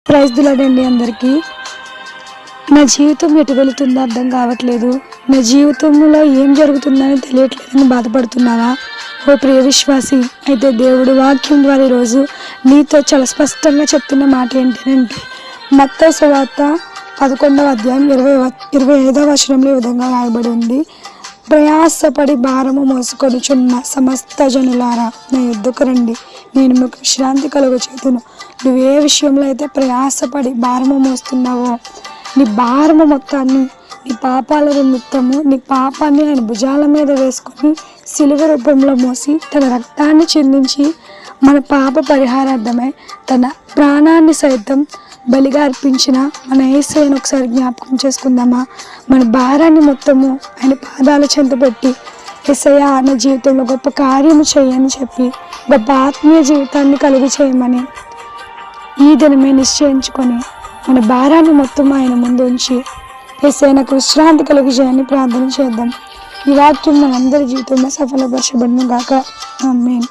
Praise the lord అండి అందరికీ. నా జీవితం ఎటు వెళుతుందో అర్థం కావట్లేదు, నా జీవితంలో ఏం జరుగుతుందని తెలియట్లేదని బాధపడుతున్నావా? ఓ ప్రియ విశ్వాసి, అయితే దేవుడు వాక్యం ద్వారా ఈరోజు నీతో చాలా స్పష్టంగా చెప్తున్న మాట ఏంటంటే, మత్తయి సువార్త 11వ అధ్యాయం 25వ వచనంలో ఈ విధంగా రాయబడి ఉంది. ప్రయాసపడి భారము మోసుకొనుచున్న సమస్త జనులారా నా యొద్దకు రండి, నేను మీకు విశ్రాంతి కలుగచేతును. నువ్వు ఏ విషయంలో అయితే ప్రయాసపడి భారము మోస్తున్నావో, నీ భారము మొత్తాన్ని, నీ పాపాల నిమిత్తము నీ పాపాన్ని ఆయన భుజాల మీద వేసుకొని సిలువ రూపంలో మోసి తన రక్తాన్ని చిందించి మన పాప పరిహారార్థమై తన ప్రాణాన్ని సైతం బలిగా అర్పించిన మన యేసయ్యను ఒకసారి జ్ఞాపకం చేసుకుందామా? మన భారాన్ని మొత్తము ఆయన పాదాల చెంత పెట్టి, యేసయ్య నా జీవితంలో గొప్ప కార్యము చేయని చెప్పి గొప్ప ఆత్మీయ జీవితాన్ని కలుగు చేయమని ఈ దినమే నిశ్చయించుకొని మన భారాన్ని మొత్తం ఆయన ముందు ఉంచి యేసయ్య నాకు విశ్రాంతి కలుగు చేయని ప్రార్థన చేద్దాం. ఈ వాక్యం మనందరి జీవితంలో సఫలపరచబడును గాక. ఆమేన్.